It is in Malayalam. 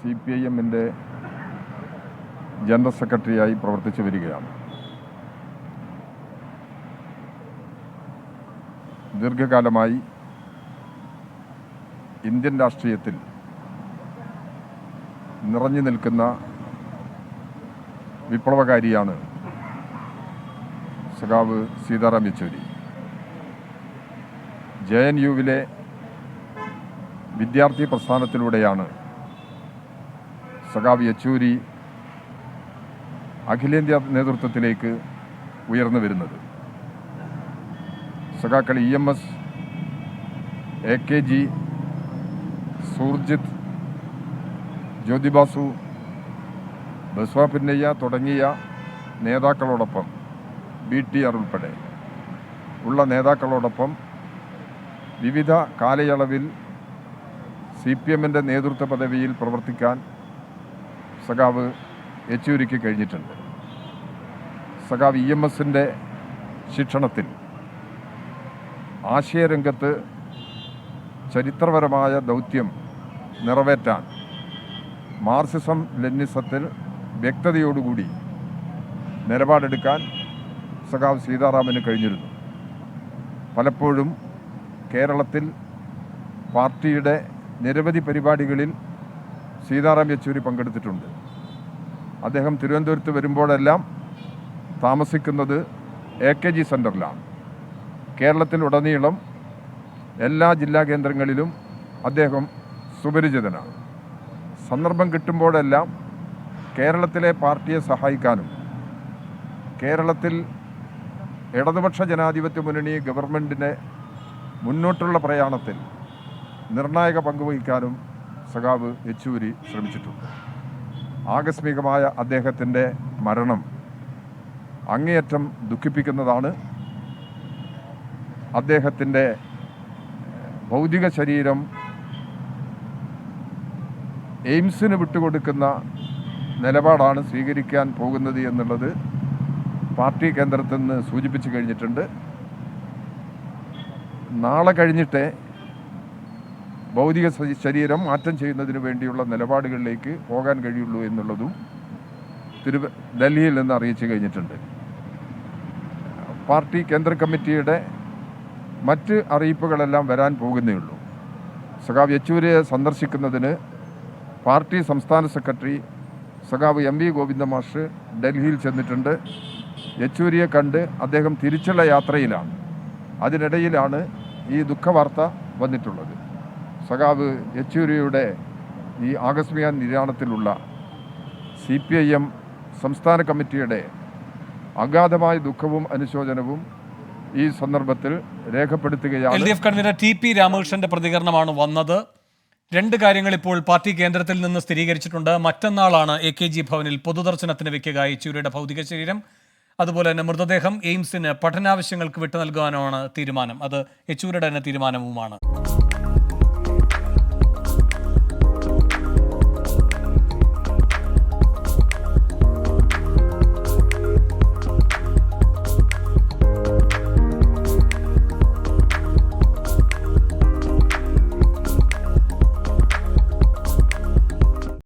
CPIM-ൻ്റെ ജനറൽ സെക്രട്ടറിയായി പ്രവർത്തിച്ചു വരികയാണ്. ദീർഘകാലമായി ഇന്ത്യൻ രാഷ്ട്രീയത്തിൽ നിറഞ്ഞു നിൽക്കുന്ന വിപ്ലവകാരിയാണ് സഖാവ് സീതാറാം യെച്ചൂരി. JNU-വിലെ വിദ്യാർത്ഥി പ്രസ്ഥാനത്തിലൂടെയാണ് സഖാവ് യെച്ചൂരി അഖിലേന്ത്യാ നേതൃത്വത്തിലേക്ക് ഉയർന്നു വരുന്നത്. സഖാക്കൾ EMS, AKG, സുർജിത്ത്, ജ്യോതിബാസു, ബസ്വ പിന്നയ്യ തുടങ്ങിയ നേതാക്കളോടൊപ്പം BTR ഉൾപ്പെടെ ഉള്ള നേതാക്കളോടൊപ്പം വിവിധ കാലയളവിൽ CPM-ൻ്റെ നേതൃത്വ പദവിയിൽ പ്രവർത്തിക്കാൻ സഖാവ് യെച്ചൂരിക്ക് കഴിഞ്ഞിട്ടുണ്ട്. സഖാവ് EMS-ൻ്റെ ശിക്ഷണത്തിൽ ആശയരംഗത്ത് ചരിത്രപരമായ ദൗത്യം നിറവേറ്റാൻ മാർക്സിസം ലെനിനിസത്തിൽ വ്യക്തതയോടുകൂടി നിലപാടെടുക്കാൻ സഖാവ് സീതാറാമിന് കഴിഞ്ഞിരുന്നു. പലപ്പോഴും കേരളത്തിൽ പാർട്ടിയുടെ നിരവധി പരിപാടികളിൽ സീതാറാം യെച്ചൂരി പങ്കെടുത്തിട്ടുണ്ട്. അദ്ദേഹം തിരുവനന്തപുരത്ത് വരുമ്പോഴെല്ലാം താമസിക്കുന്നത് AKG സെൻറ്ററിലാണ്. കേരളത്തിലുടനീളം എല്ലാ ജില്ലാ കേന്ദ്രങ്ങളിലും അദ്ദേഹം സുപരിചിതനാണ്. സന്ദർഭം കിട്ടുമ്പോഴെല്ലാം കേരളത്തിലെ പാർട്ടിയെ സഹായിക്കാനും കേരളത്തിൽ ഇടതുപക്ഷ ജനാധിപത്യ മുന്നണി ഗവൺമെൻറ്റിനെ മുന്നോട്ടുള്ള പ്രയാണത്തിൽ നിർണായക പങ്കുവഹിക്കാനും സഖാവ് യെച്ചൂരി ശ്രമിച്ചിട്ടുണ്ട്. ആകസ്മികമായ അദ്ദേഹത്തിൻ്റെ മരണം അങ്ങേയറ്റം ദുഃഖിപ്പിക്കുന്നതാണ്. അദ്ദേഹത്തിൻ്റെ ഭൗതിക ശരീരം എയിംസിന് വിട്ടുകൊടുക്കുന്ന നിലപാടാണ് സ്വീകരിക്കാൻ പോകുന്നത് എന്നുള്ളത് പാർട്ടി കേന്ദ്രത്തിൽ നിന്ന് സൂചിപ്പിച്ചു കഴിഞ്ഞിട്ടുണ്ട്. നാളെ കഴിഞ്ഞിട്ടേ ഭൗതിക ശരീരം മാറ്റം ചെയ്യുന്നതിന് വേണ്ടിയുള്ള നിലപാടുകളിലേക്ക് പോകാൻ കഴിയുള്ളൂ എന്നുള്ളതും ഡൽഹിയിൽ നിന്ന് അറിയിച്ചു കഴിഞ്ഞിട്ടുണ്ട്. പാർട്ടി കേന്ദ്ര കമ്മിറ്റിയുടെ മറ്റ് അറിയിപ്പുകളെല്ലാം വരാൻ പോകുന്നേ ഉള്ളൂ. സഖാവ് യെച്ചൂരിയെ സന്ദർശിക്കുന്നതിന് പാർട്ടി സംസ്ഥാന സെക്രട്ടറി സഖാവ് MV ഗോവിന്ദ മാഷ് ഡൽഹിയിൽ ചെന്നിട്ടുണ്ട്. യെച്ചൂരിയെ കണ്ട് അദ്ദേഹം തിരിച്ചുള്ള യാത്രയിലാണ്. അതിനിടയിലാണ് ഈ ദുഃഖവാർത്ത വന്നിട്ടുള്ളത്. സഖാവ് യെച്ചൂരിയുടെ ഈ ആകസ്മിക നിര്യാണത്തിലുള്ള CPIM സംസ്ഥാന കമ്മിറ്റിയുടെ അഗാധമായ ദുഃഖവും അനുശോചനവും ഈ സന്ദർഭത്തിൽ രേഖപ്പെടുത്തുകയാണ്. LDF കൺവീനർ TP രാമകൃഷ്ണന്റെ പ്രതികരണമാണ് വന്നത്. രണ്ട് കാര്യങ്ങൾ ഇപ്പോൾ പാർട്ടി കേന്ദ്രത്തിൽ നിന്ന് സ്ഥിരീകരിച്ചിട്ടുണ്ട്. മറ്റന്നാളാണ് AKG ഭവനിൽ പൊതുദർശനത്തിന് വെക്കുക യെച്ചൂരിയുടെ ഭൗതിക ശരീരം. അതുപോലെ തന്നെ മൃതദേഹം എയിംസിന് പഠനാവശ്യങ്ങൾക്ക് വിട്ടു നൽകാനാണ് തീരുമാനം. അത് യെച്ചൂരിയുടെ തന്നെ തീരുമാനവുമാണ്.